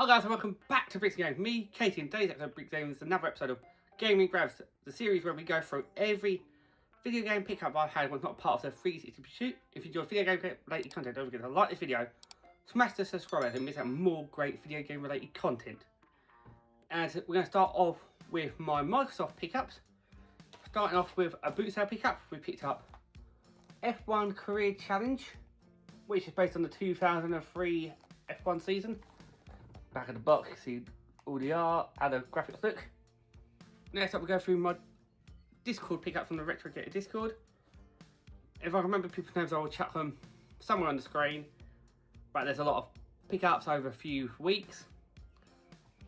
Hi guys and welcome back to Bricks Games. Me, Katie, and today's episode of Bricks Games is another episode of Gaming Grabs, the series where we go through every video game pickup I've had was not part of the 360 pursuit. If you enjoy video game related content, don't forget to like this video, smash the subscribe button and miss out more great video game related content. And we're going to start off with my Microsoft pickups. Starting off with a boot sale pickup, we picked up F1 Career Challenge, which is based on the 2003 F1 season. Back of the box, you see all the art, how the graphics look. Next up we go through my Discord pickup from the RetroGator Discord. If I remember people's names I will chuck them somewhere on the screen. But there's a lot of pickups over a few weeks.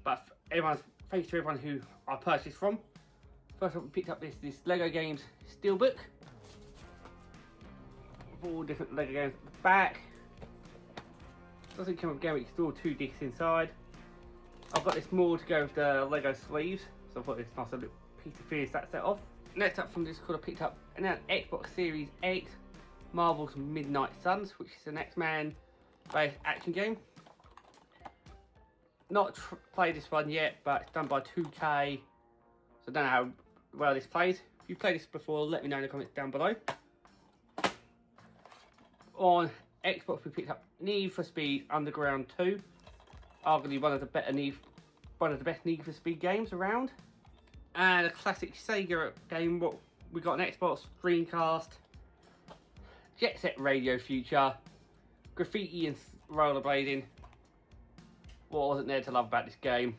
But thanks to everyone who I purchased from. First up we picked up this LEGO Games Steelbook. With all different LEGO games at the back. Doesn't come with a game, it's still 2 discs inside. I've got this more to go with the LEGO sleeves, so I thought it's nice little piece to finish that set off. Next up from Discord I picked up an Xbox Series X Marvel's Midnight Suns, which is an X-Men based action game. Not played this one yet, but it's done by 2K, so I don't know how well this plays. If you played this before, let me know in the comments down below. On Xbox we picked up Need for Speed Underground 2, arguably one of the best Need for Speed games around, and a classic Sega game. What we got on Xbox: Dreamcast, Jet Set Radio Future, graffiti and rollerblading. What wasn't there to love about this game?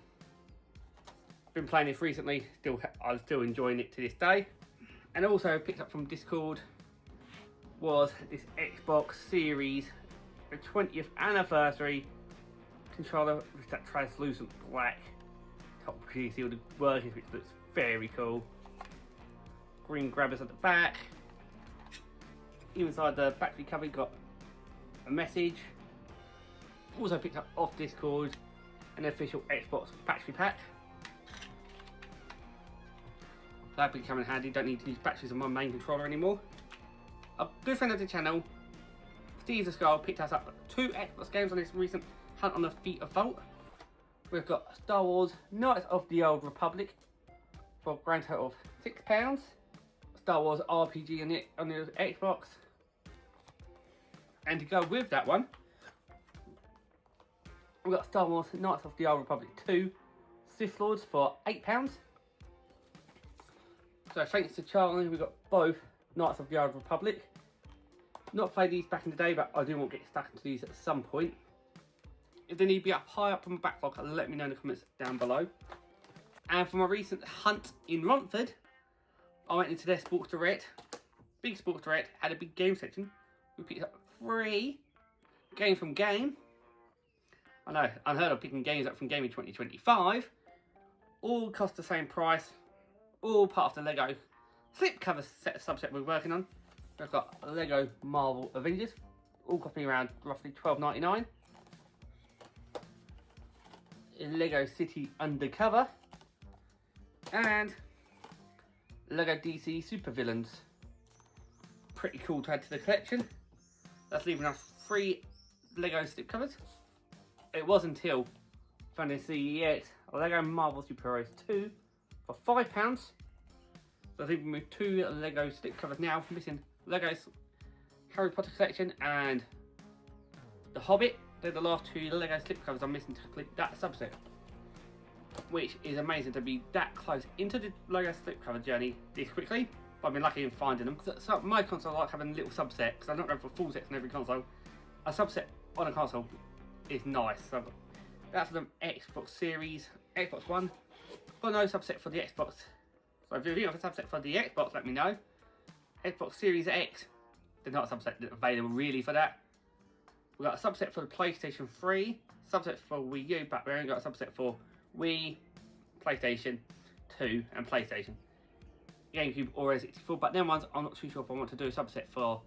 Been playing this recently. I'm still enjoying it to this day. And also picked up from Discord was this Xbox Series, the 20th anniversary controller with that translucent black top piece, all the workings, which looks very cool. Green grabbers at the back. Inside the battery cover, you got a message. Also picked up off Discord an official Xbox battery pack. That'll be coming handy. Don't need to use batteries on my main controller anymore. A good friend of the channel, Steve the Skull, picked us up 2 Xbox games on this recent hunt on the Feet of Vault. We've got Star Wars Knights of the Old Republic for a grand total of £6. Star Wars RPG on the Xbox. And to go with that one, we've got Star Wars Knights of the Old Republic 2 Sith Lords for £8. So thanks to Charlie, we've got both Knights of the Old Republic. Not played these back in the day, but I do want to get stuck into these at some point. If they need to be up high up on my backlog, let me know in the comments down below. And for my recent hunt in Romford, I went into their Sports Direct. Big Sports Direct had a big game section. We picked up 3 games from Game. I know, unheard of picking games up from Game in 2025. All cost the same price. All part of the LEGO slipcover subset we're working on. We've got LEGO Marvel Avengers, all costing around roughly $12.99. LEGO City Undercover, and LEGO DC Supervillains. Pretty cool to add to the collection. That's leaving us 3 LEGO slipcovers. It was until finding CEX LEGO Marvel Superheroes 2 for £5. So I think we moved 2 LEGO slipcovers now, missing LEGO's Harry Potter collection and The Hobbit. They're the last 2 LEGO slipcovers I'm missing to complete that subset. Which is amazing to be that close into the LEGO slipcover journey this quickly. But I've been lucky in finding them. So my console, I like having a little subset, because I don't go for full sets on every console. A subset on a console is nice. So that's for the Xbox Series, Xbox One. Got no subset for the Xbox. So if you have a subset for the Xbox, let me know. Xbox Series X, there's not a subset available really for that. We've got a subset for the PlayStation 3, subset for Wii U, but we only got a subset for Wii, PlayStation 2 and PlayStation. GameCube or 64, but then ones I'm not too sure if I want to do a subset for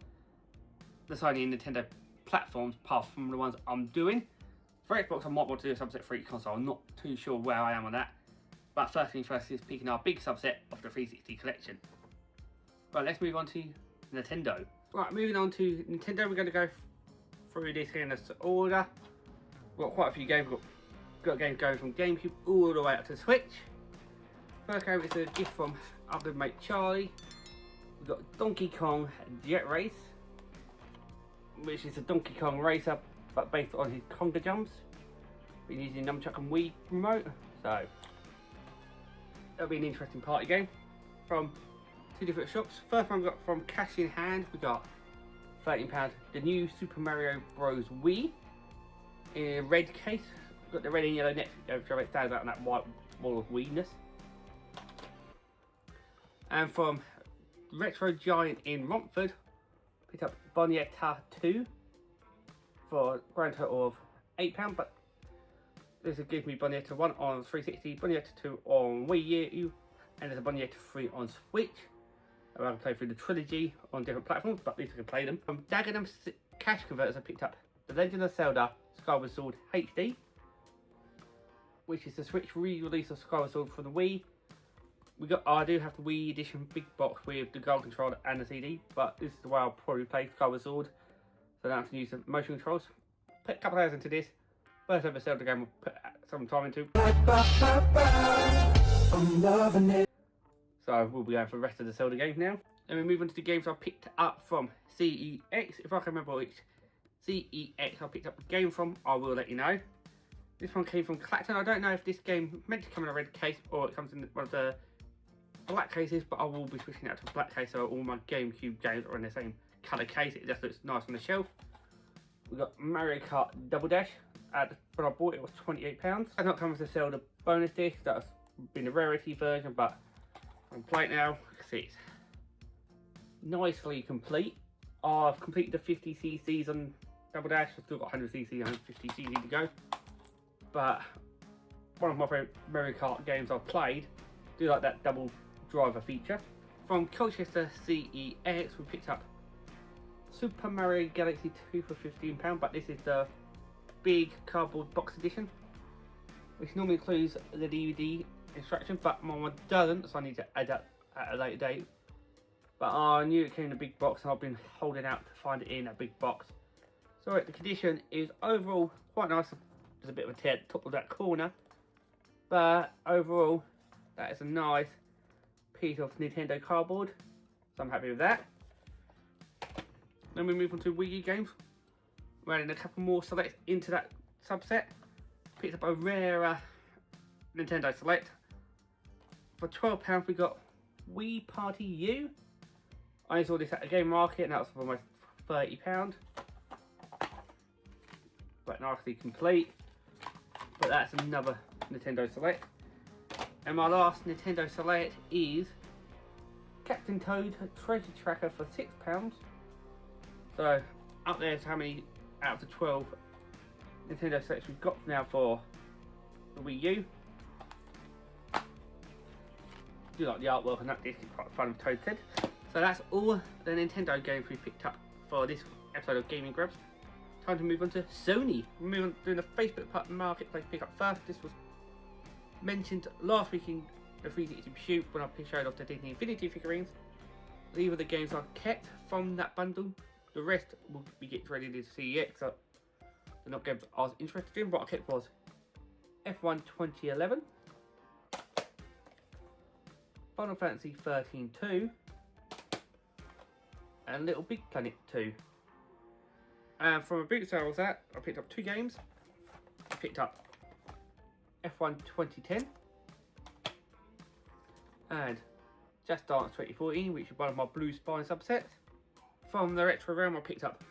the Sony and Nintendo platforms apart from the ones I'm doing. For Xbox I might want to do a subset for each console, I'm not too sure where I am on that. But first things first is picking our big subset of the 360 collection. Right, let's move on to Nintendo. Right, moving on to Nintendo, we're going to go through this in this order. We've got quite a few games. We've got got games going from GameCube all the way up to Switch. First game is a gift from our good mate Charlie. We've got Donkey Kong Jet Race, which is a Donkey Kong racer but based on his conga jumps. Been using Nunchuck and Wii remote, so that'll be an interesting party game from two different shops. First one we got from Cash in Hand, we got £13, the new Super Mario Bros. Wii in a red case. We've got the red and yellow net, which stands out on that white wall of Wii-ness. And from Retro Giant in Romford, picked up Bonietta 2 for a grand total of £8, but this will give me Bonietta 1 on 360, Bonietta 2 on Wii U, and there's a Bonietta 3 on Switch. I can play through the trilogy on different platforms, but at least I can play them. From Dagenham Cash Converters, I picked up The Legend of Zelda Skyward Sword HD, which is the Switch re-release of Skyward Sword for the Wii. I do have the Wii Edition big box with the Gold controller and the CD, but this is the way I'll probably play Skyward Sword, so I don't have to use the motion controls. Put a couple hours into this. First ever Zelda game I'll put some time into. I'm loving it. So we'll be going for the rest of the Zelda games now. Then we move on to the games I picked up from CEX. If I can remember which CEX I picked up the game from, I will let you know. This one came from Clacton. I don't know if this game meant to come in a red case or it comes in one of the black cases, but I will be switching it to a black case so all my GameCube games are in the same colour case. It just looks nice on the shelf. We've got Mario Kart Double Dash. When I bought it, it was £28. It's not come with a Zelda bonus disc. That's been a rarity version, but I'm playing it now. See, it's nicely complete. I've completed the 50cc on Double Dash. I've still got 100cc and 50cc to go. But one of my favourite Mario Kart games I've played. Do like that double driver feature. From Colchester CEX, we picked up Super Mario Galaxy 2 for £15, but this is the big cardboard box edition, which normally includes the DVD instruction, but my one doesn't, so I need to add that at a later date. But I knew it came in a big box and I've been holding out to find it in a big box. So the condition is overall quite nice. There's a bit of a tear at the top of that corner, but overall that is a nice piece of Nintendo cardboard, so I'm happy with that. Then we move on to Wii U games. We're adding a couple more selects into that subset. Picked up a rare Nintendo Select. For £12 we got Wii Party U. I saw this at the Game Market and that was for almost £30. Quite nicely complete. But that's another Nintendo Select. And my last Nintendo Select is Captain Toad Treasure Tracker for £6. So up there's how many out of the 12 Nintendo Selects we've got now for the Wii U. Do like the artwork on that disc, it's quite fun with Toad's head. So that's all the Nintendo games we picked up for this episode of Gaming Grabs. Time to move on to Sony. We'll move on to doing the Facebook Marketplace pickup first. This was mentioned last week in the 360 shoot when I showed off the Disney Infinity figurines. These are the games I kept from that bundle. The rest will be getting ready to CEX, so they're not games I was interested in. What I kept was F1 2011, Final Fantasy 13-2, and Little Big Planet 2. And from a boot sale I was at, I picked up two games. I picked up F1 2010 and Just Dance 2014, which is one of my Blue Spine subsets. From the retro realm I picked up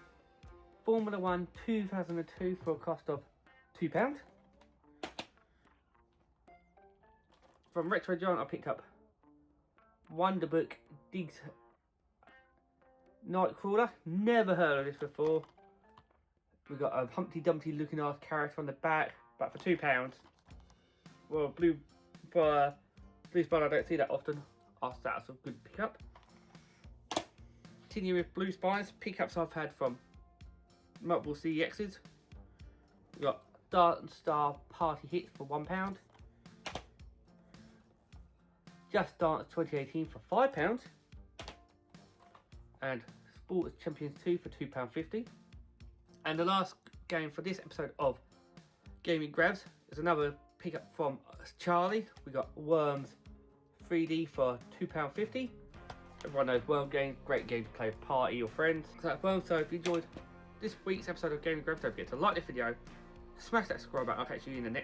Formula 1 2002 for a cost of £2. From Retro Giant I picked up Wonderbook Digs Nightcrawler. Never heard of this before. We've got a Humpty Dumpty looking ass character on the back, but for £2. Well, Blue Spine I don't see that often. That's a good pickup. Continue with Blue Spines, pickups I've had from multiple CEXs. We've got Dart Star Party Hits for £1. Just Dance 2018 for £5. And Sports Champions 2 for £2.50. And the last game for this episode of Gaming Grabs There's another pickup from Charlie. We got Worms 3D for £2.50. Everyone knows Worm Games, great game to play with party or friends. So if you enjoyed this week's episode of Gaming Grove, don't forget to like this video, smash that subscribe button. I'll catch you in the next